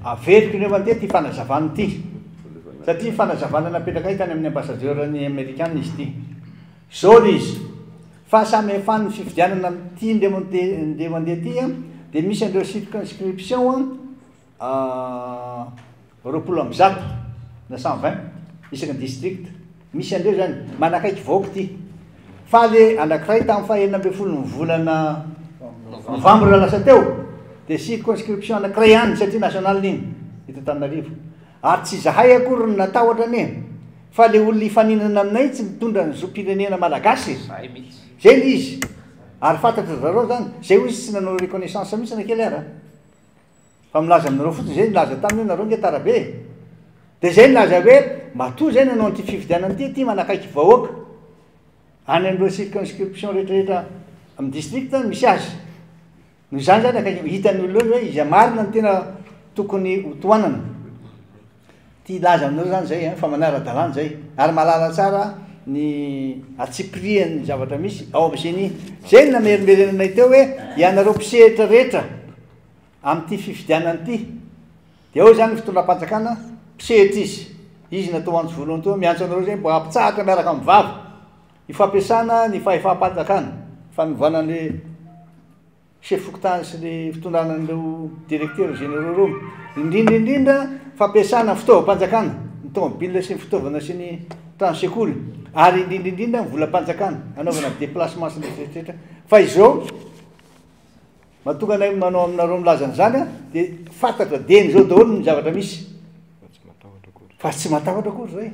averiko ireo mandeha ty fanazavana ty satria fanazavana napetraka tany amin'ny ambassadeur-ny amerikanina izy ty zao le izy fa samy efan'ny fividianana ty ndeha mandeha ty dia misy andreo circonscription roapolo amby zato na 120 isaky ny district misy andreo zany manakaiky vaoaka ty fa le anankiray tamin'ny fahaenina ambin'ny folo ny volana novembre lasa teo dia circonscription anankiray ihany satria national iny hita Antananarivo ary tsy zahay akory ny natahotra ane fa le olona ifaninana aminay tsy mitondra ny zom-pirenena malagasy zay le izy ary fantatra zareo zany zay ho izy tsy nanao reconnaissance mihitsy nakely ara fa milaza aminareo fotsiny zay nilaza taminy nareo nge tarabe dia zay nilaza hoe matoa zay nanao an'ity fividianana ty manakaiky vahoaka any am'ireo circonscription rehetrarehetra amin'ny district misy azy noho izany zany akaiky hitan'ny olona hoe izy marina ny tena tokony hotoanana ty laza aminareo zany zay fa manara-dalàna zay ary malala tsara ny atsipriany zavatra misy ao am'zany zay namerimerenanay teo hoe ianareo mpisehitra rehetra amin'ity fividianana ty dia ao zany fitondram-panjakana mpisehitra izy natao antso voalohany teo miantso anareo zay mbo ampitsahatra miaraka amin'ny vava ifampiasana ny fahefam-panjakana fanovana le chef fokontany sy le fitondranan'ireo directeur généraux reo indrindraindrindra fampiasana ny fitaovam-panjakana ny tomobile sy ny fitaovana sy ny transecoly ary indrindraindrindra ny volam-panjakana anaovana déplacement sy rehetrarehetra fa izao mahatonga anay manao aminareo milazana zany dia fantatra deny zao daholo ny zavatra misy fa tsy matahotra akory zay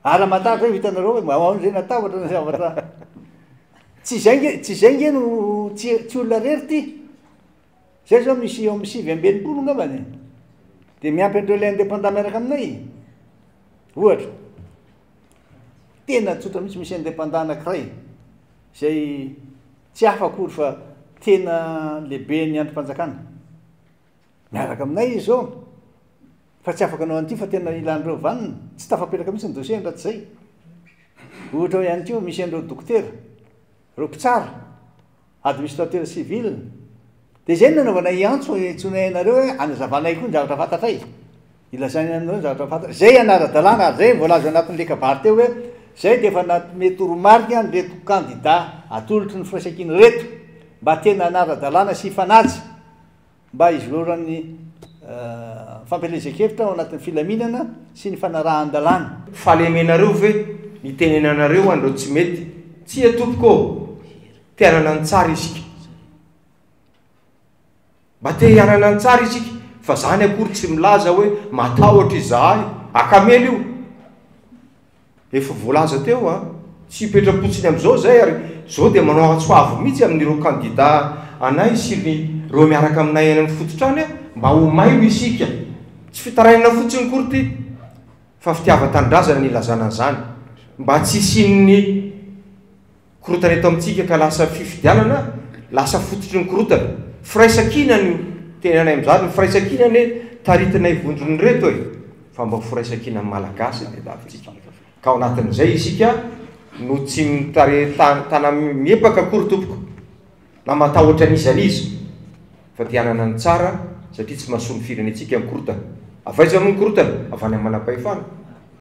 ary matahotra hoe vitanareo hoe maao zay natahotra ny zavatra tsy zay nge no tsy olona rery ty zay zao misy eo misy 20 ngambany dia miampy andreo le indépendant miaraka aminay ohatra tena tsotra mihitsy misy indépendant anankiray zay tsy hafa akory fa tena lehibe ny androm-panjakana miaraka aminay izy zao fa tsy afaka anao an'ity fa tena ilan'ireo vanina tsy tafapetraka mihitsy ny dossier raha tsy zay ohatra ho ihany keo misy an'ireo dokotera reo mpitsara administrateur civil dia zay nanaovana iantso itsonay anareo hoe anazavanay koa ny zavatra fantatray ilazany anareo zavatra fantatra zay anara-dalàna ary zay voalazo anatin'le kabary teo hoe zay dia efa mety romarika nyreto candidat atolotry ny firaisankiny reto mba tena anara-dalàna sy ifanaja mba izororan'ny fampelezan-kevitra ao anatin'ny filaminana sy ny fanarahan-dalàna falemenareo ve nitenenanareo andreo tsy mety tsy atompoko tianana ny tsara isika mba te hianana ny tsara isika fa zany akory tsy milaza hoe matahotra izahay akamely io efa voalaza teo tsy hipetrapotsiny am'izao zay ary zao dia manao antsoavo mihitsy amin'ireo candidat anay sy ny reo miaraka aminay any amin'ny fototrany mba ho maio isika tsy fitarainana fotsiny kory ty fa fitiava-tanindrazana ny ilazana zany mba tsy isin'ny korotana eto amintsika ka lasa fifidianana lasa fototry ny korotana firaisan-kinany io tenanay am'zany firaisan-kinany taritinay vondrony reto e fa mba firaisan-kinany malagasy ny davintsika ka ao anatin'izay isika no tsy mitare tana miepaka akory tompoko na matahotra an'izanizy fa tianana ny tsara satria tsy mahasomy firenetsika amin'ny korotana avaiza amin'ny korotana avany amin'ny manam-pahefana